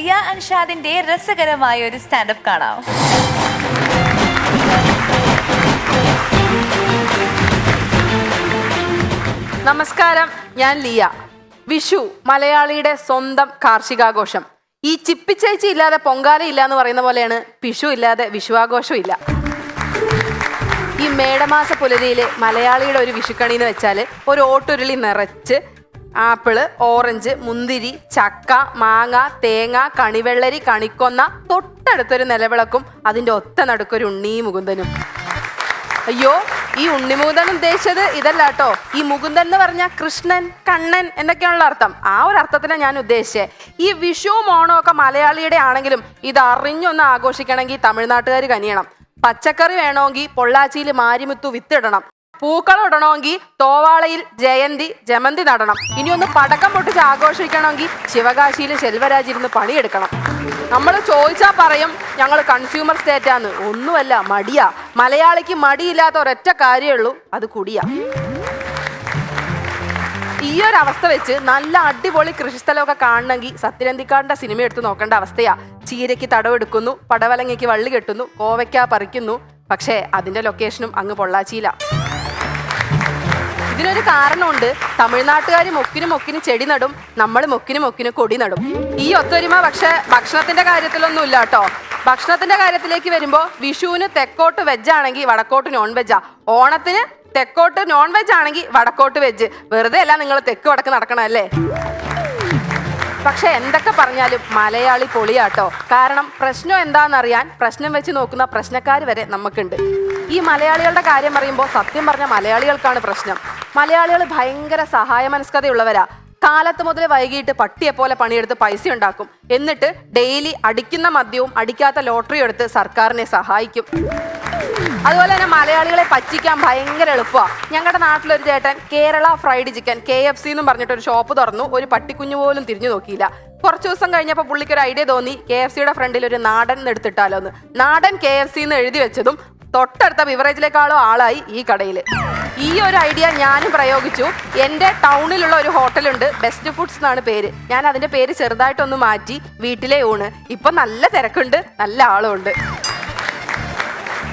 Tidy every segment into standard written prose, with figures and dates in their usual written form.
ലിയ അൻഷാദിന്റെ രസകരമായ ഒരു സ്റ്റാൻഡപ്പ് കാണാം. നമസ്കാരം, ഞാൻ ലിയ. വിഷു മലയാളിയുടെ സ്വന്തം കാർഷികാഘോഷം. ഈ ചിപ്പിച്ചേച്ചി ഇല്ലാതെ പൊങ്കാല ഇല്ല എന്ന് പറയുന്ന പോലെയാണ് വിഷു ഇല്ലാതെ വിഷുവാഘോഷം ഇല്ല. ഈ മേടമാസ പുലരിയിലെ മലയാളിയുടെ ഒരു വിഷുക്കണി എന്ന് വെച്ചാൽ ഒരു ഓട്ടുരുളി നിറച്ച് ആപ്പിള്, ഓറഞ്ച്, മുന്തിരി, ചക്ക, മാങ്ങ, തേങ്ങ, കണിവെള്ളരി, കണിക്കൊന്ന, തൊട്ടടുത്തൊരു നിലവിളക്കും അതിൻ്റെ ഒത്ത നടുക്കൊരു ഉണ്ണി മുകുന്ദനും. അയ്യോ, ഈ ഉണ്ണിമുകുന്ദൻ ഉദ്ദേശിച്ചത് ഇതല്ല കേട്ടോ. ഈ മുകുന്ദൻ എന്ന് പറഞ്ഞാൽ കൃഷ്ണൻ, കണ്ണൻ എന്നൊക്കെയാണുള്ള അർത്ഥം. ആ ഒരു അർത്ഥത്തിനാണ് ഞാൻ ഉദ്ദേശിച്ചത്. ഈ വിഷുവും ഓണവും ഒക്കെ മലയാളിയുടെ ആണെങ്കിലും ഇത് അറിഞ്ഞൊന്ന് ആഘോഷിക്കണമെങ്കിൽ തമിഴ്നാട്ടുകാർ കനിയണം. പച്ചക്കറി വേണമെങ്കിൽ പൊള്ളാച്ചിയിൽ മാരിമുത്തു വിത്തിടണം. പൂക്കളം ഇടണമെങ്കിൽ തോവാളയിൽ ജമന്തി നടണം. ഇനി ഒന്ന് പടക്കം പൊട്ടിച്ച് ആഘോഷിക്കണമെങ്കിൽ ശിവകാശിയിൽ ശെൽവരാജ് ഇരുന്ന് പണിയെടുക്കണം. നമ്മൾ ചോദിച്ചാൽ പറയും ഞങ്ങൾ കൺസ്യൂമർ സ്റ്റേറ്റാന്ന്. ഒന്നുമല്ല, മടിയാ. മലയാളിക്ക് മടിയില്ലാത്ത ഒരൊറ്റ കാര്യമേ ഉള്ളൂ, അത് കുടിയാ. ഈ ഒരു അവസ്ഥ വെച്ച് നല്ല അടിപൊളി കൃഷിസ്ഥലമൊക്കെ കാണണമെങ്കിൽ സത്യനന്ദിക്കാടിന്റെ സിനിമ എടുത്ത് നോക്കേണ്ട അവസ്ഥയാ. ചീരയ്ക്ക് തടവെടുക്കുന്നു, പടവലങ്ങയ്ക്ക് വള്ളി കെട്ടുന്നു, കോവയ്ക്ക പറിക്കുന്നു. പക്ഷേ അതിന്റെ ലൊക്കേഷനും അങ്ങ് പൊള്ളാച്ചിയില. ഇതിനൊരു കാരണമുണ്ട്. തമിഴ്നാട്ടുകാർ മൊക്കിന് ചെടി നടും, നമ്മൾ മൊക്കിന് കൊടി നടും. ഈ ഒത്തൊരുമ പക്ഷെ ഭക്ഷണത്തിന്റെ കാര്യത്തിലൊന്നും ഇല്ല കേട്ടോ. ഭക്ഷണത്തിന്റെ കാര്യത്തിലേക്ക് വരുമ്പോൾ വിഷുവിന് തെക്കോട്ട് വെജ് ആണെങ്കിൽ വടക്കോട്ട് നോൺ വെജാ. ഓണത്തിന് തെക്കോട്ട് നോൺ വെജ് ആണെങ്കിൽ വടക്കോട്ട് വെജ്. വെറുതെ അല്ല നിങ്ങൾ തെക്ക് വടക്ക് നടക്കണമല്ലേ. പക്ഷെ എന്തൊക്കെ പറഞ്ഞാലും മലയാളി പൊളിയാട്ടോ. കാരണം പ്രശ്നം എന്താണെന്നറിയാൻ പ്രശ്നം വെച്ച് നോക്കുന്ന പ്രശ്നക്കാർ വരെ നമുക്കുണ്ട്. ഈ മലയാളികളുടെ കാര്യം പറയുമ്പോൾ സത്യം പറഞ്ഞ മലയാളികൾക്കാണ് പ്രശ്നം. മലയാളികൾ ഭയങ്കര സഹായ മനസ്കതയുള്ളവരാ. കാലത്ത് മുതൽ വൈകിട്ട് പട്ടിയെ പോലെ പണിയെടുത്ത് പൈസ ഉണ്ടാക്കും. എന്നിട്ട് ഡെയിലി അടിക്കുന്ന മദ്യവും അടിക്കാത്ത ലോട്ടറിയും എടുത്ത് സർക്കാരിനെ സഹായിക്കും. അതുപോലെ തന്നെ മലയാളികളെ പറ്റിക്കാൻ ഭയങ്കര എളുപ്പമാണ്. ഞങ്ങളുടെ നാട്ടിലൊരു ചേട്ടൻ കേരള ഫ്രൈഡ് ചിക്കൻ KFC എന്നും പറഞ്ഞിട്ടൊരു ഷോപ്പ് തുറന്നു. ഒരു പട്ടിക്കുഞ്ഞു പോലും തിരിഞ്ഞു നോക്കിയില്ല. കുറച്ച് ദിവസം കഴിഞ്ഞപ്പോൾ പുള്ളിക്ക് ഒരു ഐഡിയ തോന്നി, KFCയുടെ ഫ്രണ്ടിൽ ഒരു നാടൻ എടുത്തിട്ടാലോ എന്ന്. നാടൻ KFC എന്ന് എഴുതി വെച്ചതും തൊട്ടടുത്ത ബിവറേജിലേക്കാളോ ആളായി ഈ കടയിൽ. ഈ ഒരു ഐഡിയ ഞാനും പ്രയോഗിച്ചു. എൻ്റെ ടൗണിലുള്ള ഒരു ഹോട്ടലുണ്ട്, ബെസ്റ്റ് ഫുഡ്സ് എന്നാണ് പേര്. ഞാൻ അതിൻ്റെ പേര് ചെറുതായിട്ടൊന്ന് മാറ്റി വീട്ടിലെ ഊണ്. ഇപ്പം നല്ല തിരക്കുണ്ട്, നല്ല ആളുമുണ്ട്.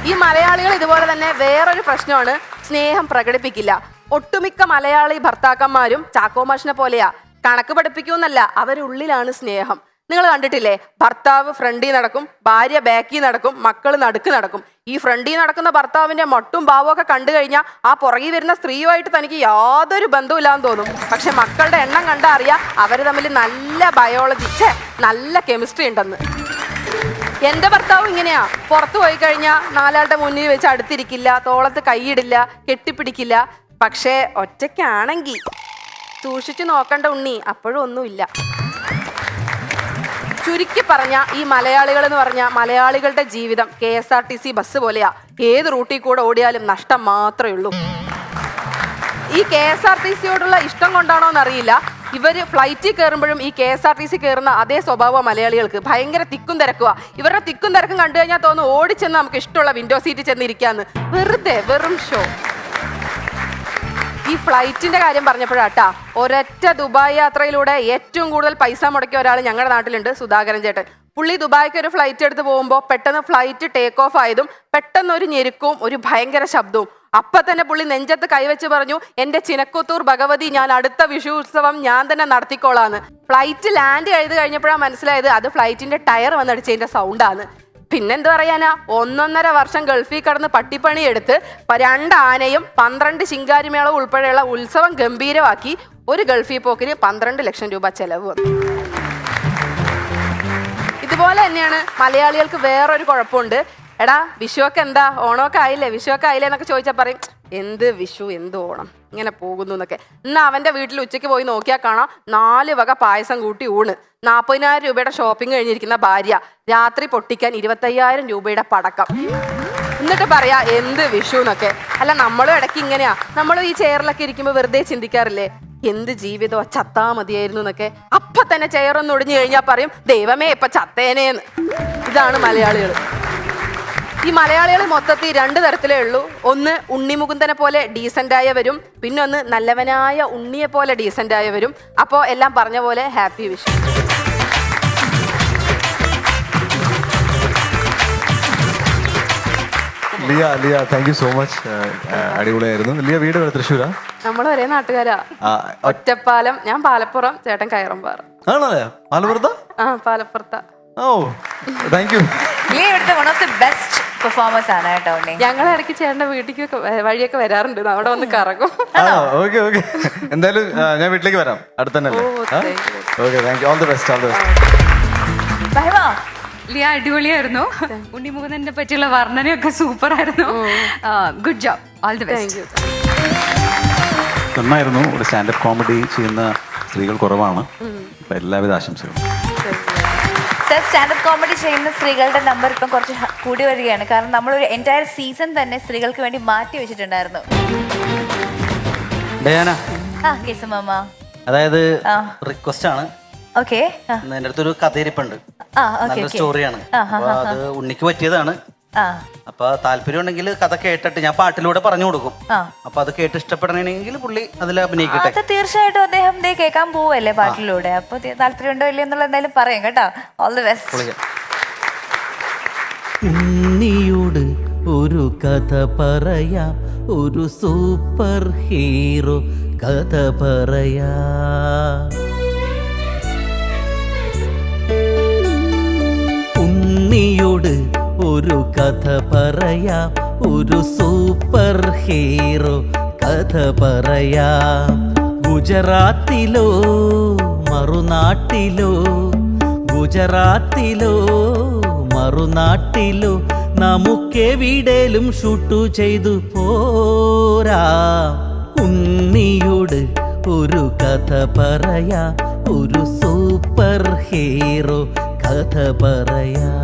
ഈ മലയാളികൾ ഇതുപോലെ തന്നെ വേറൊരു പ്രശ്നമാണ്, സ്നേഹം പ്രകടിപ്പിക്കില്ല. ഒട്ടുമിക്ക മലയാളി ഭർത്താക്കന്മാരും ചാക്കോമാഷിനെ പോലെയാ. കണക്ക് പഠിപ്പിക്കൂന്നല്ല, അവരുള്ളിലാണ് സ്നേഹം. നിങ്ങൾ കണ്ടിട്ടില്ലേ, ഭർത്താവ് ഫ്രണ്ടിൽ നടക്കും, ഭാര്യ ബാക്കിൽ നടക്കും, മക്കള് നടുക്ക് നടക്കും. ഈ ഫ്രണ്ടിൽ നടക്കുന്ന ഭർത്താവിന്റെ മൊട്ടും ഭാവവും ഒക്കെ കണ്ടു കഴിഞ്ഞാൽ ആ പുറകിൽ വരുന്ന സ്ത്രീയുമായിട്ട് തനിക്ക് യാതൊരു ബന്ധമില്ലാന്ന് തോന്നും. പക്ഷെ മക്കളുടെ എണ്ണം കണ്ടാൽ അറിയാം അവർ തമ്മിൽ നല്ല ബയോളജി, നല്ല കെമിസ്ട്രി ഉണ്ടെന്ന്. എന്റെ ഭർത്താവ് ഇങ്ങനെയാ. പുറത്തു പോയി കഴിഞ്ഞാൽ നാലാളുടെ മുന്നിൽ വെച്ച് അടുത്തിരിക്കില്ല, തോളത്ത് കൈയിടില്ല, കെട്ടിപ്പിടിക്കില്ല. പക്ഷേ ഒറ്റയ്ക്കാണെങ്കിൽ സൂക്ഷിച്ചു നോക്കണ്ട ഉണ്ണി, അപ്പോഴും ഒന്നുമില്ല. ചുരുക്കി പറഞ്ഞ ഈ മലയാളികൾ എന്ന് പറഞ്ഞാൽ മലയാളികളുടെ ജീവിതം KSRTC ബസ് പോലെയാ. ഏത് റൂട്ടിൽ കൂടെ ഓടിയാലും നഷ്ടം മാത്രമേ ഉള്ളൂ. ഈ KSRTCയോടുള്ള ഇഷ്ടം കൊണ്ടാണോ എന്നറിയില്ല, ഇവർ ഫ്ലൈറ്റിൽ കയറുമ്പോഴും ഈ KSRTC കയറുന്ന അതേ സ്വഭാവം മലയാളികൾക്ക്. ഭയങ്കര തിക്കും തിരക്കുക. ഇവരുടെ തിക്കും തിരക്കും കണ്ടു കഴിഞ്ഞാൽ തോന്നുന്നു ഓടിച്ചെന്ന് നമുക്ക് ഇഷ്ടമുള്ള വിൻഡോ സീറ്റിൽ ചെന്ന് ഇരിക്കാന്ന്. വെറുതെ വെറും ഷോ. ഈ ഫ്ലൈറ്റിന്റെ കാര്യം പറഞ്ഞപ്പോഴാട്ടാ, ഒരൊറ്റ ദുബായ് യാത്രയിലൂടെ ഏറ്റവും കൂടുതൽ പൈസ മുടക്കിയ ഒരാൾ ഞങ്ങളുടെ നാട്ടിലുണ്ട്, സുധാകരൻ ചേട്ടൻ. പുള്ളി ദുബായ്ക്ക് ഒരു ഫ്ലൈറ്റ് എടുത്ത് പോകുമ്പോൾ പെട്ടെന്ന് ഫ്ലൈറ്റ് ടേക്ക് ഓഫ് ആയതും പെട്ടെന്ന് ഒരു ഞെരുക്കവും ഒരു ഭയങ്കര ശബ്ദവും. അപ്പൊ തന്നെ പുള്ളി നെഞ്ചത്ത് കൈവച്ച് പറഞ്ഞു, എന്റെ ചിനക്കുത്തൂർ ഭഗവതി, ഞാൻ അടുത്ത വിഷു ഉത്സവം ഞാൻ തന്നെ നടത്തിക്കോളാന്ന്. ഫ്ലൈറ്റ് ലാൻഡ് ചെയ്ത് കഴിഞ്ഞപ്പോഴാണ് മനസ്സിലായത് അത് ഫ്ലൈറ്റിന്റെ ടയർ വന്നടിച്ചതിന്റെ സൗണ്ടാണ്. പിന്നെന്ത് പറയാനാ, 1.5 വർഷം ഗൾഫിൽ കടന്ന് പട്ടിപ്പണി എടുത്ത് 2 ആനയും 12 ശിങ്കാരിമേളവും ഉൾപ്പെടെയുള്ള ഉത്സവം ഗംഭീരമാക്കി ഒരു ഗൾഫിൽ പോക്കിന് 12 ലക്ഷം രൂപ ചെലവ് വന്നു. ഇതുപോലെ തന്നെയാണ് മലയാളികൾക്ക് വേറൊരു കുഴപ്പമുണ്ട്. എടാ വിഷുവൊക്കെ എന്താ, ഓണമൊക്കെ ആയില്ലേ, വിഷുവൊക്കെ ആയില്ലേ എന്നൊക്കെ ചോദിച്ചാൽ പറയും, എന്ത് വിഷു എന്ത് ഓണം, ഇങ്ങനെ പോകുന്നു എന്നൊക്കെ. എന്നാൽ അവൻ്റെ വീട്ടിൽ ഉച്ചയ്ക്ക് പോയി നോക്കിയാൽ കാണാം 4 വക പായസം കൂട്ടി ഊണ്, 40,000 രൂപയുടെ ഷോപ്പിംഗ് കഴിഞ്ഞിരിക്കുന്ന ഭാര്യ, രാത്രി പൊട്ടിക്കാൻ 25,000 രൂപയുടെ പടക്കം. എന്നിട്ട് പറയാ എന്ത് വിഷു എന്നൊക്കെ. അല്ല, നമ്മളും ഇടയ്ക്ക് ഇങ്ങനെയാ. നമ്മളും ഈ ചെയറിലൊക്കെ ഇരിക്കുമ്പോൾ വെറുതെ ചിന്തിക്കാറില്ലേ, എന്ത് ജീവിതമോ, ചത്താ മതിയായിരുന്നു എന്നൊക്കെ. അപ്പൊ തന്നെ ചെയറൊന്ന് ഒടിഞ്ഞു കഴിഞ്ഞാൽ പറയും, ദൈവമേ ഇപ്പൊ ചത്തേനേന്ന്. ഇതാണ് മലയാളികൾ. ഈ മലയാളികൾ മൊത്തത്തിൽ 2 തരത്തിലേ ഉള്ളൂ. ഒന്ന് ഉണ്ണിമുകുന്ദനെ പോലെ ഡീസൻ്റ് ആയവരും, പിന്നെ ഒന്ന് നല്ലവനായ ഉണ്ണിയെ പോലെ ഡീസൻ്റ് ആയവരും. അപ്പോൾ എല്ലാം പറഞ്ഞ പോലെ happy Vishu. Liya thank you so much. അടിപൊളിയായിരുന്നു. ലിയ വീട് തൃശ്ശൂരാ? നമ്മൾ ഒരേ നാട്ടുകാരാ. ഒറ്റപ്പാലം, ഞാൻ പാലപ്പുറം, ചേട്ടൻ കയറമ്പാറ. ആണല്ലേ? പാലപ്പുറത്താ? ആ, പാലപ്പുറത്താ. ഓ താങ്ക് യു. ലിയ ഇവിടുത്തെ one of the best performers ആണ് കേട്ടോ. ഞങ്ങൾ ഇടയ്ക്ക് ചേട്ടന്റെ വീട്ടിലേക്ക് വഴിയൊക്കെ വരാറുണ്ട്, അവിടെ വന്ന് കറങ്ങും. Okay okay. എന്തായാലും ഞാൻ വീട്ടിലേക്ക് വരാം, അടുത്തന്നെ. Okay thank you. All the best. Liya അടിപൊളിയായിരുന്നു. ഉണ്ണിമുകുന്ദനെ പറ്റിയുള്ള വർണ്ണനയൊക്കെ സൂപ്പർ ആയിരുന്നു. Good job. All the best. നന്നായിരുന്നു. ഒരു സ്റ്റാൻഡപ്പ് കോമഡി ചെയ്യുന്ന സ്ത്രീകൾ കുറവാണ്. എല്ലാവിധ ആശംസകളും. സർ, സ്റ്റാൻഡപ്പ് കോമഡി ചെയ്യുന്ന സ്ത്രീകളുടെ നമ്പർ ഇപ്പം കുറച്ച് കൂടി വരികയാണ്. കാരണം നമ്മളൊരു എൻറ്റയർ സീസൺ തന്നെ സ്ത്രീകൾക്ക് വേണ്ടി മാറ്റി വെച്ചിട്ടുണ്ടായിരുന്നു. കേസുമാമ, അതായത് റിക്വസ്റ്റ് ആണ്. ഓക്കെ, എന്റെ അടുത്തൊരു കഥയിരിപ്പുണ്ട്, നല്ല സ്റ്റോറിയാണ്. അപ്പൊ അത് ഉണ്ണിക്ക് പറ്റിയതാണ്. അപ്പൊ താല്പര്യം ഉണ്ടെങ്കിൽ കഥ കേട്ടിട്ട് ഞാൻ പാട്ടിലൂടെ പറഞ്ഞു കൊടുക്കും. അപ്പൊ അത് കേട്ട് ഇഷ്ടപ്പെടണമെങ്കിൽ പുള്ളി അതിൽ അഭിനയിക്കട്ടെ. അത് തീർച്ചയായിട്ടും അദ്ദേഹം കേൾക്കാൻ പോവല്ലേ പാട്ടിലൂടെ. അപ്പൊ താല്പര്യം ഉണ്ടോ ഇല്ലയോ എന്നുള്ള എന്തായാലും പറയാം കേട്ടോ. All the best. ഉണ്ണിയോട് ഒരു കഥ പറയാം, ഒരു സൂപ്പർ ഹീറോ കഥ പറയാം. ഉണ്ണിയോട് ഒരു കഥ പറയാം, ഒരു സൂപ്പർ ഹീറോ കഥ പറയാം. ഗുജറാത്തിലോ മറുനാട്ടിലോ, ഗുജറാത്തിലോ മറുനാട്ടിലോ, നമുക്കെവിടേലും ഷൂട്ടു ചെയ്തു പോരാ. ഉണ്ണിയോട് ഒരു കഥ പറയാം, ഒരു സൂപ്പർ ഹീറോ കഥ പറയാം.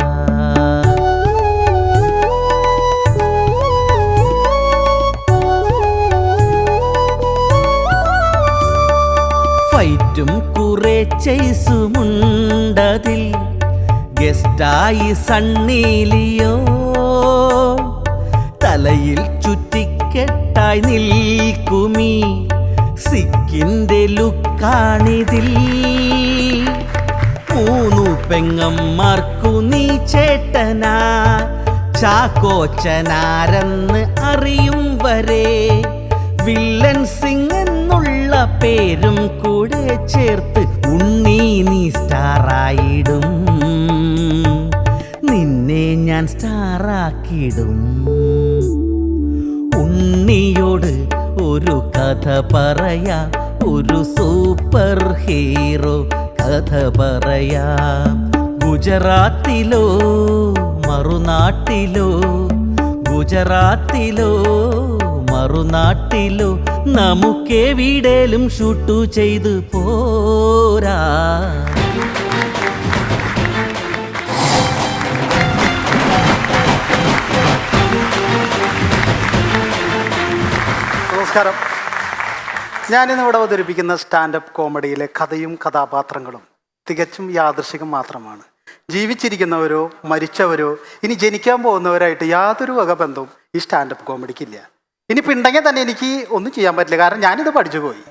ഫൈറ്റും കുറെ ചെയ്സുമുണ്ടതിൽ, ഗസ്റ്റായി സണ്ണീലിയോ, തലയിൽ ചുറ്റിക്കെട്ടായി നിൽക്കുമീ സിക്കിന്റെ ലുക്കാണിതിൽ. മൂന്നു പെങ്ങന്മാർക്കു നീ ചേട്ടനാ, ചാക്കോച്ചനാരെന്ന് അറിയും വരെ വില്ലൻ സിംഗ് എന്നുള്ള പേരും കൂടെ ചേർത്ത് ഉണ്ണി നീ സ്റ്റാറായിടും. നിന്നെ ഞാൻ സ്റ്റാറാക്കിടും. ഉണ്ണിയോട് ഒരു കഥ പറയാം, ഒരു സൂപ്പർ ഹീറോ കഥ പറയാം. ഗുജറാത്തിലോ മറുനാട്ടിലോ, ഗുജറാത്തിലോ മറുനാട്ടിലോ, നമുക്കെവിടേലും ഷൂട്ടു ചെയ്തു പോരാ. നമസ്കാരം. ഞാനിന്ന് ഇവിടെ അവതരിപ്പിക്കുന്ന സ്റ്റാൻഡപ്പ് കോമഡിയിലെ കഥയും കഥാപാത്രങ്ങളും തികച്ചും യാദൃശികം മാത്രമാണ്. ജീവിച്ചിരിക്കുന്നവരോ മരിച്ചവരോ ഇനി ജനിക്കാൻ പോകുന്നവരായിട്ട് യാതൊരു വക ബന്ധവും ഈ സ്റ്റാൻഡപ്പ് കോമഡിക്കില്ല. ഇനിയിപ്പോൾ ഉണ്ടെങ്കിൽ തന്നെ എനിക്ക് ഒന്നും ചെയ്യാൻ പറ്റില്ല, കാരണം ഞാനിത് പഠിച്ചു പോയി.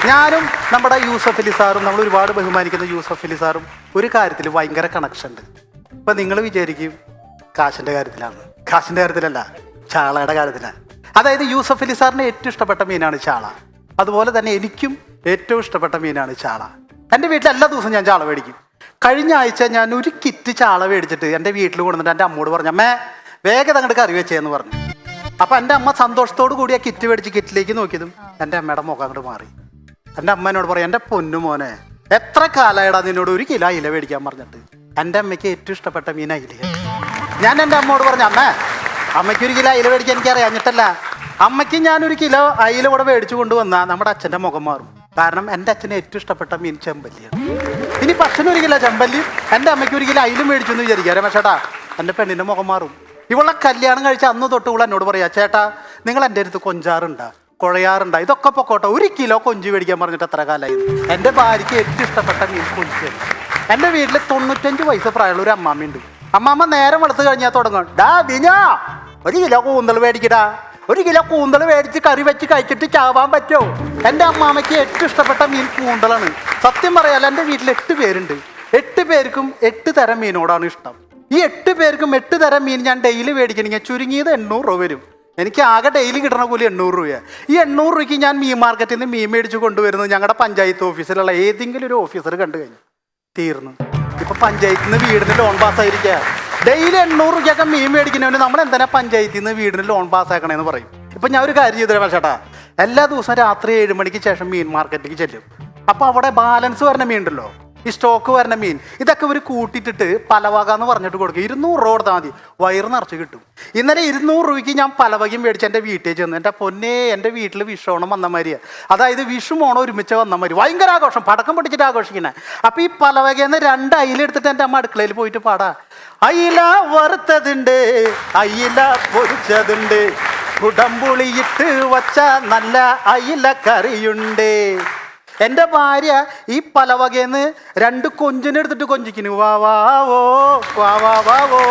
ഞാനും നമ്മുടെ യൂസഫ് അലി സാറും, നമ്മൾ ഒരുപാട് ബഹുമാനിക്കുന്ന യൂസഫ് അലി സാറും ഒരു കാര്യത്തിൽ ഭയങ്കര കണക്ഷൻ ഉണ്ട്. ഇപ്പം നിങ്ങൾ വിചാരിക്കും കാശിൻ്റെ കാര്യത്തിലാണ്. കാശിൻ്റെ കാര്യത്തിലല്ല, ചാളയുടെ കാര്യത്തിലാണ്. അതായത് യൂസഫ് അലി സാറിന് ഏറ്റവും ഇഷ്ടപ്പെട്ട മീനാണ് ചാള. അതുപോലെ തന്നെ എനിക്കും ഏറ്റവും ഇഷ്ടപ്പെട്ട മീനാണ് ചാള. എൻ്റെ വീട്ടിൽ എല്ലാ ദിവസവും ഞാൻ ചാള മേടിക്കും. കഴിഞ്ഞ ആഴ്ച ഞാൻ ഒരു കിറ്റ് ചാള മേടിച്ചിട്ട് എൻ്റെ വീട്ടിൽ കൊണ്ടുവന്നിട്ട് എൻ്റെ അമ്മോട് പറഞ്ഞു, അമ്മേ വേഗം അങ്ങോട്ട് കറി വെച്ചേന്ന് പറഞ്ഞു. അപ്പം എൻ്റെ അമ്മ സന്തോഷത്തോടു കൂടി ആ കിറ്റ് മേടിച്ച് കിറ്റിലേക്ക് നോക്കിയതും എൻ്റെ അമ്മയുടെ മുഖം അങ്ങോട്ട് മാറി. എൻ്റെ അമ്മ എന്നോട് പറയും, എൻ്റെ പൊന്നു മോനെ എത്ര കാലമായിടാ നിന്നോട് ഒരു കിലോ അയില മേടിക്കാൻ പറഞ്ഞിട്ട്. എൻ്റെ അമ്മയ്ക്ക് ഏറ്റവും ഇഷ്ടപ്പെട്ട മീൻ അയില. ഞാൻ എൻ്റെ അമ്മയോട് പറഞ്ഞു, അമ്മയ്ക്ക് ഒരു കിലോ അയില മേടിക്കാൻ എനിക്ക് അറിയാഞ്ഞിട്ടല്ല, അമ്മയ്ക്ക് ഞാനൊരു കിലോ അയില കൂടെ മേടിച്ചു കൊണ്ടുവന്നാൽ നമ്മുടെ അച്ഛൻ്റെ മുഖം മാറും. കാരണം എൻ്റെ അച്ഛന് ഏറ്റവും ഇഷ്ടപ്പെട്ട മീൻ ചെമ്പല്ലിയാണ്. ഇനി അച്ഛനൊരു കിലോ ചെമ്പല്ലിയും എൻ്റെ അമ്മയ്ക്ക് ഒരു കിലോ അയിലും മേടിച്ചു എന്ന് വിചാരിക്കാം. രമേശേട്ടാ, എൻ്റെ പെണ്ണിൻ്റെ മുഖം മാറും. ഇവളെ കല്യാണം കഴിച്ച അന്ന് തൊട്ട് ഇവൾ എന്നോട് പറയാ, ചേട്ടാ നിങ്ങൾ എൻ്റെ അടുത്ത് കൊഞ്ചാറുണ്ടാ കുഴയാറുണ്ടാ, ഇതൊക്കെ പൊക്കോട്ടെ, ഒരു കിലോ കൊഞ്ച് മേടിക്കാൻ പറഞ്ഞിട്ട് എത്ര കാലമായി. എൻ്റെ ഭാര്യയ്ക്ക് ഏറ്റവും ഇഷ്ടപ്പെട്ട മീൻ കൊഞ്ചാണ്. എൻ്റെ വീട്ടിൽ 95 വയസ്സ് പ്രായമുള്ള ഒരു അമ്മാമ്മയുണ്ട്. അമ്മാമ്മ നേരം വെളുത്ത് കഴിഞ്ഞാൽ തുടങ്ങും, ഡാ ബിനാ ഒരു കിലോ കൂന്തൽ മേടിക്കടാ, ഒരു കിലോ കൂന്തൽ മേടിച്ച് കറി വെച്ച് കഴിച്ചിട്ട് ചാവാൻ പറ്റുമോ? എൻ്റെ അമ്മാമ്മയ്ക്ക് ഏറ്റവും ഇഷ്ടപ്പെട്ട മീൻ കൂന്തലാണ്. സത്യം പറയാലോ, എൻ്റെ വീട്ടിൽ 8 പേരുണ്ട്. 8 പേർക്കും 8 തരം മീനോടാണ് ഇഷ്ടം. ഈ 8 പേർക്കും 8 തരം മീൻ ഞാൻ ഡെയിലി മേടിക്കണമെങ്കിൽ ചുരുങ്ങിയത് 800 രൂപ വരും. എനിക്ക് ആകെ ഡെയിലി കിട്ടണ കൂലി 800 രൂപയാണ്. ഈ 800 രൂപയ്ക്ക് ഞാൻ മീൻ മാർക്കറ്റിൽ നിന്ന് മീൻ മേടിച്ച് കൊണ്ടുവരുന്നത് ഞങ്ങളുടെ പഞ്ചായത്ത് ഓഫീസിലുള്ള ഏതെങ്കിലും ഒരു ഓഫീസർ കണ്ടു കഴിഞ്ഞു തീർന്നു. ഇപ്പൊ പഞ്ചായത്തിൽ നിന്ന് വീടിന് ലോൺ പാസ്സായിരിക്കുക. ഡെയിലി 800 രൂപയ്ക്കൊക്കെ മീൻ മേടിക്കുന്നവന് നമ്മൾ എന്തിനാ പഞ്ചായത്തിൽ നിന്ന് വീടിന് ലോൺ പാസ്സാക്കണേന്ന് പറയും. ഇപ്പൊ ഞാൻ ഒരു കാര്യം ചെയ്തു ചേട്ടാ, എല്ലാ ദിവസവും രാത്രി 7 മണിക്ക് ശേഷം മീൻ മാർക്കറ്റിലേക്ക് ചെല്ലും. അപ്പൊ അവിടെ ബാലൻസ് വരുന്ന മീൻ ഉണ്ടല്ലോ, ഈ സ്റ്റോക്ക് വരുന്ന മീൻ, ഇതൊക്കെ ഇവർ കൂട്ടിയിട്ടിട്ട് പലവക എന്ന് പറഞ്ഞിട്ട് കൊടുക്കും. 200 രൂപ കൊടുത്താൽ മതി, വയറ് നിറച്ച് കിട്ടും. ഇന്നലെ 200 രൂപയ്ക്ക് ഞാൻ പലവകയും മേടിച്ച് എൻ്റെ വീട്ടിൽ ചെന്ന്. എൻ്റെ പൊന്നെ, എൻ്റെ വീട്ടിൽ വിഷോണം വന്ന മാതിരിയാണ്. അതായത് വിഷു മോണം ഒരുമിച്ച് വന്ന മാതിരി ഭയങ്കര ആഘോഷം, പടക്കം പൊട്ടിച്ചിട്ട് ആഘോഷിക്കണേ. അപ്പം ഈ പലവകയെന്ന് 2 അയില എടുത്തിട്ട് എൻ്റെ അമ്മ അടുക്കളയിൽ പോയിട്ട് പാടാ. അയില വറുത്തതുണ്ട്, അയില പൊരിച്ചതുണ്ട്, കുടംപുളിയിട്ട് വച്ച നല്ല അയില കറിയുണ്ട്. എൻ്റെ ഭാര്യ ഈ പലവകയെന്ന് 2 കൊഞ്ചിനെടുത്തിട്ട് കൊഞ്ചിക്കുന്നു. വാ വാവോ വാ വാ വാവോ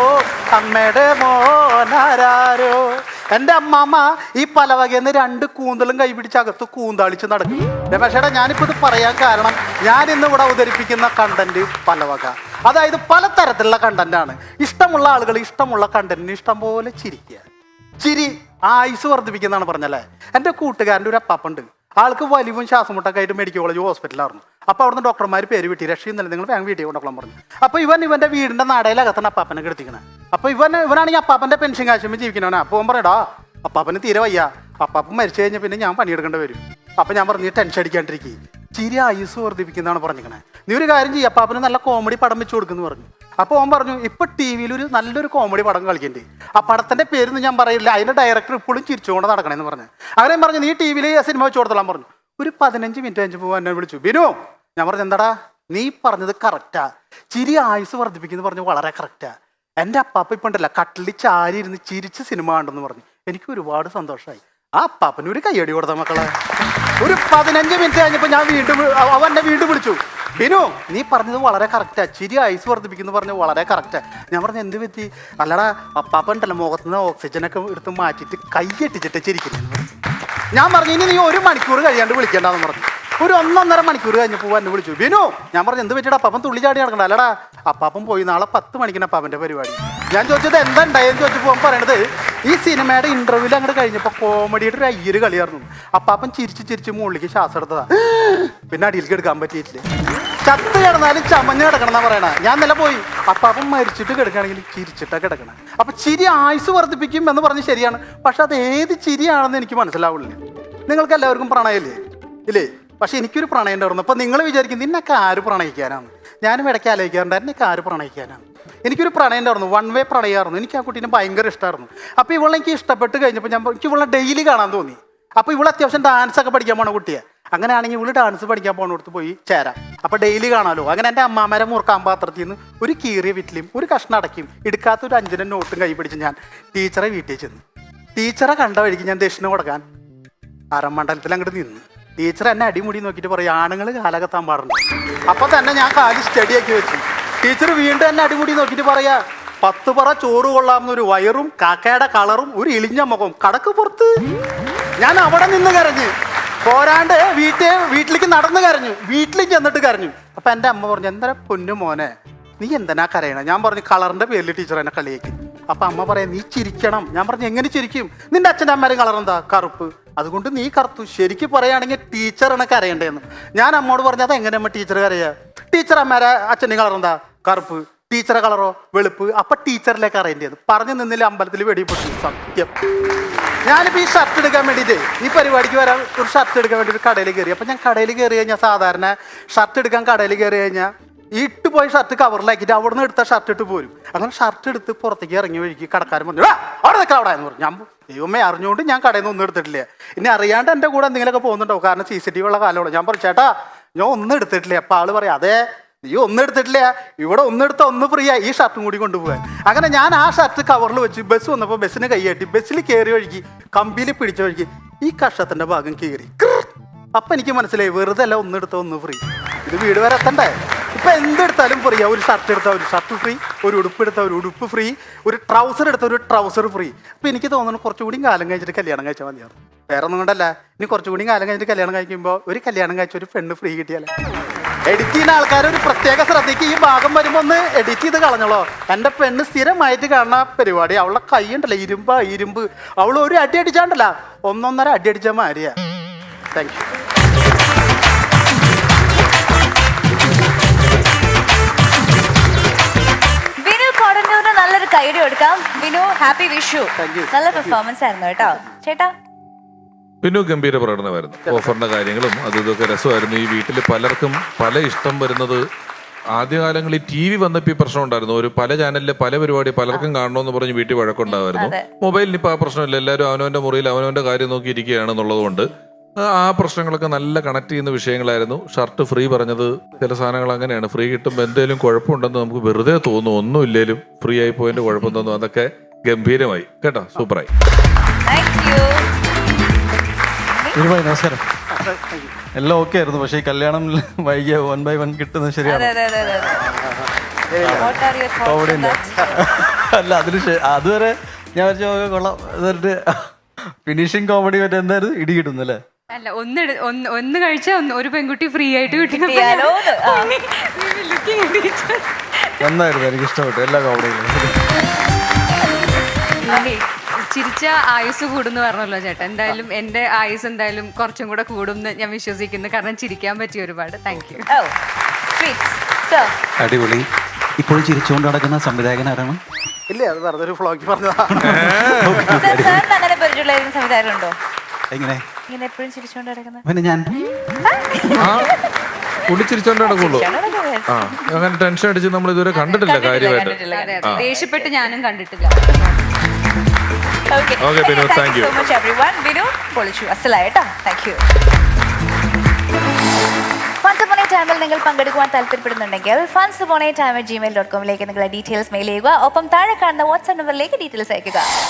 അമ്മയുടെ മോനാരോ. എൻ്റെ അമ്മാമ്മ ഈ പലവകയെന്ന് 2 കൂന്തലും കൈപിടിച്ച് അകത്ത് കൂന്താളിച്ച് നടക്കും. പക്ഷേടാ, ഞാനിപ്പോൾ ഇത് പറയാൻ കാരണം ഞാൻ ഇന്ന് ഇവിടെ അവതരിപ്പിക്കുന്ന കണ്ടന്റ് പലവക, അതായത് പലതരത്തിലുള്ള കണ്ടന്റാണ്. ഇഷ്ടമുള്ള ആളുകൾ ഇഷ്ടമുള്ള കണ്ടന്റിന് ഇഷ്ടം പോലെ ചിരിക്കുക. ചിരി ആയുസ് വർദ്ധിപ്പിക്കുന്നതാണ് പറഞ്ഞല്ലേ. എൻ്റെ കൂട്ടുകാരൻ്റെ ഒരു അപ്പാപ്പുണ്ട്. ആൾക്ക് വലിവും ശ്വാസമുട്ടൊക്കെ ആയിട്ട് മെഡിക്കൽ കോളേജ് ഹോസ്പിറ്റലായിരുന്നു. അപ്പോൾ അവിടുന്ന് ഡോക്ടർമാർ പേര് വിട്ടി, രക്ഷയൊന്നുമില്ല, നിങ്ങൾ വേഗം വീട്ടിൽ കൊണ്ടുപോകാൻ പറഞ്ഞു. അപ്പോൾ ഇവൻ്റെ വീടിൻ്റെ നടയിലകത്താണ് അപ്പാപ്പനെ കിടത്തിക്കണേ. അപ്പോൾ ഇവനാണെങ്കിൽ അപ്പാപ്പൻ്റെ പെൻഷൻ കാശുമ്പോൾ ജീവിക്കണവനാ. അപ്പോൾ അവൻ പറയടാ, അപ്പാപ്പന് തീരെ വയ്യ, അപ്പാപ്പൻ മരിച്ചു കഴിഞ്ഞാൽ പിന്നെ ഞാൻ പണിയെടുക്കേണ്ടി വരും. അപ്പം ഞാൻ പറഞ്ഞു, ടെൻഷൻ അടിക്കാണ്ടിരിക്കും, ചിരി ആയുസ് വർദ്ധിപ്പിക്കുന്നതാണ് പറഞ്ഞിരിക്കണേ. നീ ഒരു കാര്യം ചെയ്യും, അപ്പാപ്പന് നല്ല കോമഡി പടം വെച്ച് കൊടുക്കുന്നു പറഞ്ഞു. അപ്പോൾ അവൻ പറഞ്ഞു, ഇപ്പം ടി വിയിൽ ഒരു നല്ലൊരു കോമഡി പടം കളിക്കണ്ടേ, ആ പടത്തിൻ്റെ പേരൊന്നും ഞാൻ പറയില്ല, അതിൻ്റെ ഡയറക്ടർ ഇപ്പോഴും ചിരിച്ചുകൊണ്ട് നടക്കണമെന്ന് പറഞ്ഞു. അങ്ങനെ പറഞ്ഞു, നീ ടി വിയിൽ സിനിമ വെച്ച് കൊടുത്തോളാൻ പറഞ്ഞു. ഒരു 15 മിനിറ്റ് കഴിഞ്ഞപ്പോൾ എന്നെ വിളിച്ചു, ബിനു. ഞാൻ പറഞ്ഞു, എന്താടാ? നീ പറഞ്ഞത് കറക്റ്റാ, ചിരി ആയുസ് വർദ്ധിപ്പിക്കുന്നു പറഞ്ഞു, വളരെ കറക്റ്റാ. എൻ്റെ അപ്പാപ്പ ഇപ്പം ഉണ്ടല്ല കട്ടിലിൽ ചാരി ഇരുന്ന് ചിരിച്ച് സിനിമ കണ്ടെന്ന് പറഞ്ഞു. എനിക്ക് ഒരുപാട് സന്തോഷമായി. ആ അപ്പാപ്പന് ഒരു കയ്യടി കൊടുത്ത മക്കളെ. ഒരു 15 മിനിറ്റ് കഴിഞ്ഞപ്പോൾ ഞാൻ അവൻ എന്നെ വീണ്ടും വിളിച്ചു, ബിനു നീ പറഞ്ഞത് വളരെ കറക്റ്റാ, ചിരി ആയുസ് വർദ്ധിപ്പിക്കുന്നു പറഞ്ഞു, വളരെ കറക്റ്റാ. ഞാൻ പറഞ്ഞു, എന്ത് പറ്റി? അല്ലടാ, അപ്പാപ്പ ഉണ്ടല്ലോ മുഖത്ത് നിന്ന് ഓക്സിജനൊക്കെ എടുത്ത് മാറ്റിയിട്ട് കൈയ്യട്ടിച്ചിട്ട് ചിരിക്കുന്നു. ഞാൻ പറഞ്ഞു, ഇനി നീ 1 മണിക്കൂർ കഴിയാണ്ട് വിളിക്കേണ്ടെന്ന് പറഞ്ഞു. ഒരു 1.5 മണിക്കൂർ കഴിഞ്ഞപ്പോൾ എന്നെ വിളിച്ചു, ബിനു. ഞാൻ പറഞ്ഞു, എന്ത് പറ്റിയിട്ട്? അപ്പാപ്പൻ തുള്ളി ചാടി നടക്കണ്ട. അല്ലടാ, അപ്പാപ്പൻ പോയി, നാളെ 10 മണിക്കാണ് അപ്പാപ്പൻ്റെ പരിപാടി. ഞാൻ ചോദിച്ചത് എന്താ ഉണ്ടായെന്ന് ചോദിച്ചപ്പോൾ അവൻ പറയണത്, ഈ സിനിമയുടെ ഇന്റർവ്യൂവിൽ അങ്ങോട്ട് കഴിഞ്ഞപ്പോൾ കോമഡിയുടെ ഒരു അയ്യര് കളിയായിരുന്നു. അപ്പാപ്പൻ ചിരിച്ച് മുകളിലേക്ക് ശ്വാസം എടുത്തതാ, പിന്നെ അടിയിലേക്ക് എടുക്കാൻ പറ്റിയിട്ടില്ല. ചത്ത് കിടന്നാലും ചമഞ്ഞ് കിടക്കണം എന്നാ പറയണ. ഞാൻ നില പോയി, അപ്പാപ്പൻ മരിച്ചിട്ട് കിടക്കുകയാണെങ്കിൽ ചിരിച്ചിട്ടാ കിടക്കണം. അപ്പൊ ചിരി ആയുസ് വർദ്ധിപ്പിക്കും എന്ന് പറഞ്ഞ് ശരിയാണ്, പക്ഷെ അത് ഏത് ചിരിയാണെന്ന് എനിക്ക് മനസ്സിലാവില്ല. നിങ്ങൾക്ക് എല്ലാവർക്കും പ്രണയമില്ലേ? ഇല്ലേ? പക്ഷെ എനിക്കൊരു പ്രണയം ഉണ്ടായിരുന്നു. അപ്പൊ നിങ്ങൾ വിചാരിക്കും, നിന്നൊക്കെ ആര് പ്രണയിക്കാനാണ്? ഞാനും ഇടയ്ക്ക് ആലോചിക്കാറുണ്ട്, എന്നൊക്കെ ആര് പ്രണയിക്കാനാണ്? എനിക്കൊരു പ്രണയം ഉണ്ടായിരുന്നു, 1 വേ പ്രണയമായിരുന്നു. എനിക്ക് ആ കുട്ടീനെ ഭയങ്കര ഇഷ്ടമായിരുന്നു. അപ്പോൾ ഇവളെ എനിക്ക് ഇഷ്ടപ്പെട്ട് കഴിഞ്ഞപ്പോൾ എനിക്ക് ഇവളെ ഡെയിലി കാണാൻ തോന്നി. അപ്പോൾ ഇവളെ അത്യാവശ്യം ഡാൻസ് ഒക്കെ പഠിക്കാൻ പോണ കുട്ടിയെ. അങ്ങനെയാണെങ്കിൽ ഇവള് ഡാൻസ് പഠിക്കാൻ പോണടുത്ത് പോയി ചേരാം, അപ്പോൾ ഡെയിലി കാണാമല്ലോ. അങ്ങനെ എൻ്റെ അമ്മാമരെ മുറുക്കാൻ പാത്രത്തിൽ നിന്ന് ഒരു കീറിയ വിറ്റിലും ഒരു കഷ്ണം അടക്കിയും എടുക്കാത്ത ഒരു 5 നോട്ടും കൈ പിടിച്ച് ഞാൻ ടീച്ചറെ വീട്ടിൽ ചെന്നു. ടീച്ചറെ കണ്ട വഴിക്ക് ഞാൻ ദക്ഷിണ കൊടുക്കാൻ അരമണ്ഡലത്തിൽ അങ്ങോട്ട് നിന്ന്. ടീച്ചർ എന്നെ അടിമുടി നോക്കിയിട്ട് പറയും, ആണുങ്ങൾ കാലകത്താൻ പാടുണ്ട്. അപ്പോൾ തന്നെ ഞാൻ കാല് സ്റ്റഡിയാക്കി വെച്ചു. ടീച്ചർ വീണ്ടും എന്നെ അടിമുടി നോക്കിയിട്ട് പറയാ, 10 പറ ചോറ് കൊള്ളാമെന്നൊരു വയറും കാക്കയുടെ കളറും ഒരു ഇളിഞ്ഞ മുഖം, കടക്ക് പുറത്ത്. ഞാൻ അവിടെ നിന്ന് കരഞ്ഞു, പോരാണ്ട് വീട്ടിലേക്ക് നടന്ന് കരഞ്ഞു, വീട്ടിലേക്ക് ചെന്നിട്ട് കരഞ്ഞു. അപ്പം എൻ്റെ അമ്മ പറഞ്ഞു, എന്താ പൊന്നു മോനെ നീ എന്തിനാ കരയണേ? ഞാൻ പറഞ്ഞു, കളറിൻ്റെ പേരിൽ ടീച്ചർ എന്നെ കളിയാക്കി. അപ്പം അമ്മ പറയാം, നീ ചിരിക്കണം. ഞാൻ പറഞ്ഞു, എങ്ങനെ ചിരിക്കും? നിന്റെ അച്ഛൻ്റെ അമ്മേരും കളർ എന്താ? കറുപ്പ്, അതുകൊണ്ട് നീ കറുത്തു. ശരിക്കും പറയുകയാണെങ്കിൽ ടീച്ചറാണ് കരയണ്ടേന്ന്. ഞാൻ അമ്മോട് പറഞ്ഞു, അതെങ്ങനെ അമ്മ ടീച്ചർ കരയാ? ടീച്ചർ അമ്മേരെ അച്ഛൻ്റെ കളർ എന്താ? കറുപ്പ്. ടീച്ചറെ കളറോ? വെളുപ്പ്. അപ്പം ടീച്ചറിലേക്ക് അറിയേണ്ടത് പറഞ്ഞു നിന്നില്ല, അമ്പലത്തിൽ വെടിപ്പെട്ടു. സത്യം. ഞാനിപ്പോൾ ഈ ഷർട്ട് എടുക്കാൻ വേണ്ടിയിട്ട്, ഈ പരിപാടിക്ക് വരാൻ ഒരു ഷർട്ട് എടുക്കാൻ വേണ്ടി ഒരു കടയിൽ കയറി. അപ്പം ഞാൻ കടയിൽ കയറി കഴിഞ്ഞാൽ സാധാരണ ഷർട്ട് എടുക്കാൻ കടയിൽ കയറി കഴിഞ്ഞാൽ ഈ ഇട്ടുപോയി ഷർട്ട് കവറിലാക്കിയിട്ട് അവിടെ നിന്ന് എടുത്ത ഷർട്ട് ഇട്ട് പോരും. അങ്ങനെ ഷർട്ട് എടുത്ത് പുറത്തേക്ക് ഇറങ്ങി വഴിക്ക് കടക്കാരൻ പറഞ്ഞു, അവിടെ നിൽക്കാം അവിടെ എന്ന് പറഞ്ഞു. ഞാൻ ദൈവമേ, അറിഞ്ഞുകൊണ്ട് ഞാൻ കടയിൽ നിന്ന് ഒന്നും എടുത്തിട്ടില്ല. ഇനി അറിയാണ്ട് എൻ്റെ കൂടെ എന്തെങ്കിലുമൊക്കെ പോകുന്നുണ്ടാവും, കാരണം CCTV ഉള്ള കാലമാണ്. ഞാൻ പറഞ്ഞു, ചേട്ടാ ഞാൻ ഒന്നും എടുത്തിട്ടില്ല. അപ്പോൾ ആള് പറയാം, അതെ നീ ഒന്നും എടുത്തിട്ടില്ല, ഇവിടെ ഒന്നെടുത്താൽ ഒന്ന് ഫ്രീ ആയി, ഈ ഷർട്ടും കൂടി കൊണ്ടുപോകാൻ. അങ്ങനെ ഞാൻ ആ ഷർട്ട് കവറിൽ വെച്ച് ബസ് വന്നപ്പോൾ ബസ്സിന് കൈയാട്ടി ബസ്സിൽ കയറി വഴിക്ക് കമ്പിയിൽ പിടിച്ച വഴിക്ക് ഈ കഷത്തിൻ്റെ ഭാഗം കയറി. അപ്പം എനിക്ക് മനസ്സിലായി, വെറുതെ അല്ല ഒന്നെടുത്താൽ ഒന്ന് ഫ്രീ. ഇത് വീട് വരെ എത്തണ്ടേ? ഇപ്പം എന്തെടുത്താലും ഫ്രീ. ഒരു ഷർട്ട് എടുത്താൽ ഒരു ഷർട്ട് ഫ്രീ, ഒരു ഉടുപ്പ് എടുത്താൽ ഒരു ഉടുപ്പ് ഫ്രീ, ഒരു ട്രൗസർ എടുത്താൽ ഒരു ട്രൗസർ ഫ്രീ. അപ്പം എനിക്ക് തോന്നുന്നു കുറച്ചുകൂടി കാലം കഴിച്ചിട്ട് കല്യാണം കഴിച്ചാൽ മതിയാണ്. വേറെ ഒന്നും കൊണ്ടല്ല, ഇനി കുറച്ചുകൂടി കാലം കഴിഞ്ഞിട്ട് കല്യാണം കഴിക്കുമ്പോൾ ഒരു കല്യാണം കഴിച്ച ഒരു പെണ്ണ് ഫ്രീ കിട്ടിയാലേ. എഡിറ്റ് ചെയ്യുന്ന ആൾക്കാർ ഒരു പ്രത്യേക ശ്രദ്ധയ്ക്ക് ഈ ഭാഗം വരുമ്പോ ഒന്ന് എഡിറ്റ് ചെയ്ത് കളഞ്ഞോളോ. എന്റെ പെണ്ണ് സ്ഥിരമായിട്ട് കാണുന്ന പരിപാടി. അവളുടെ കൈ ഉണ്ടല്ലോ ഇരുമ്പ്. അവൾ ഒരു അടി അടിച്ചാണ്ടല്ല 1.5 അടി അടിച്ച മാരിയാ. Thank you. വിനു കൊടുന്നൂരിന് നല്ലൊരു കൈഡി കൊടുക്കാം. വിനു, ഹാപ്പി വിഷു. നല്ല പെർഫോമൻസ് ആയിരുന്നു കേട്ടോ ചേട്ടാ. പിന്നെ ഗംഭീര പ്രകടനമായിരുന്നു. ഓഫറിന്റെ കാര്യങ്ങളും അത് ഇതൊക്കെ രസമായിരുന്നു. ഈ വീട്ടിൽ പലർക്കും പല ഇഷ്ടം വരുന്നത് ആദ്യകാലങ്ങളിൽ ടി വി വന്നപ്പോൾ ഈ പ്രശ്നം ഉണ്ടായിരുന്നു. ഒരു പല ചാനലിലെ പല പരിപാടി പലർക്കും കാണണമെന്ന് പറഞ്ഞ് വീട്ടിൽ വഴക്കുണ്ടായിരുന്നു. മൊബൈലിന് ഇപ്പൊ ആ പ്രശ്നമില്ല. എല്ലാവരും അവനവന്റെ മുറിയിൽ അവനവന്റെ കാര്യം നോക്കി ഇരിക്കുകയാണെന്നുള്ളത് കൊണ്ട് ആ പ്രശ്നങ്ങളൊക്കെ നല്ല കണക്ട് ചെയ്യുന്ന വിഷയങ്ങളായിരുന്നു. ഷർട്ട് ഫ്രീ പറഞ്ഞത് ചില സാധനങ്ങൾ അങ്ങനെയാണ്. ഫ്രീ കിട്ടുമ്പോൾ എന്തെങ്കിലും കുഴപ്പമുണ്ടെന്ന് നമുക്ക് വെറുതെ തോന്നും. ഒന്നും ഇല്ലേലും ഫ്രീ ആയി പോയതിന്റെ കുഴപ്പം തോന്നും. അതൊക്കെ ഗംഭീരമായി കേട്ടോ, സൂപ്പറായി. നമസ്കാരം. എല്ലാം ഓക്കെ ആയിരുന്നു. പക്ഷേ ഈ കല്യാണം വൈകിയ 1 by 1 കിട്ടുന്നത് ശരിയാണ്. അല്ല അതുവരെ ഞാൻ വെച്ച കൊള്ളാം. എന്നിട്ട് ഫിനിഷിംഗ് കോമഡി മറ്റേ എന്തായിരുന്നു ഇടി കിട്ടുന്നു അല്ലേ? അല്ല, ഒന്ന് കഴിച്ചാൽ ഒരു പെൺകുട്ടി ഫ്രീ ആയിട്ട് കിട്ടി. നന്നായിരുന്നു, എനിക്ക് ഇഷ്ടപ്പെട്ടു എല്ലാ കോമഡിയിലും. ചിരിച്ച ആയുസ് കൂടുന്നു പറഞ്ഞല്ലോ ചേട്ടാ. എന്തായാലും എന്റെ ആയുസ് എന്തായാലും കുറച്ചും കൂടെ കൂടും എന്ന് ഞാൻ വിശ്വസിക്കുന്നു. കാരണം ചിരിക്കാൻ പറ്റിയ ഒരുപാട്. Thank you. അടിപൊളി. ഇപ്പോഴും ചിരിച്ചുകൊണ്ട് നടക്കുന്ന സംവിധായകൻ ആരാണ്? ഇല്ലേ, അത് വെറുതെ ഒരു ഫ്ലോക്കി പറഞ്ഞതാ. അങ്ങനെ പരിചയമുള്ള സംവിധായകരുണ്ടോ എങ്ങനെ ഇങ്ങനെ എപ്പോഴും ചിരിച്ചോണ്ട് നടക്കുന്നത്? പിന്നെ ഞാൻ പുള്ളി ചിരിച്ചോണ്ട് നടക്കുള്ളൂ. ആ, അങ്ങനെ ടെൻഷൻ അടിച്ച് നമ്മൾ ഇതുവരെ കണ്ടിട്ടില്ല കാര്യമായിട്ട്. ദേഷ്യപ്പെട്ട് ഞാനും കണ്ടിട്ടില്ല. Okay, Binu, thank you so much everyone. Binu, പൊളിച്ചു അസലായിട്ടാ. Thank you. Once upon a time നിങ്ങൾ പങ്കെടുക്കുവാൻ താല്പര്യപ്പെടുന്നുണ്ടെങ്കിൽ funsupon@gmail.com നിങ്ങളുടെ ഡീറ്റെയിൽസ് മെയിൽ ചെയ്യുക. ഒപ്പം താഴെ കാണുന്ന വാട്സ്ആപ്പ് നമ്പറിലേക്ക് ഡീറ്റെയിൽസ് അയക്കുക.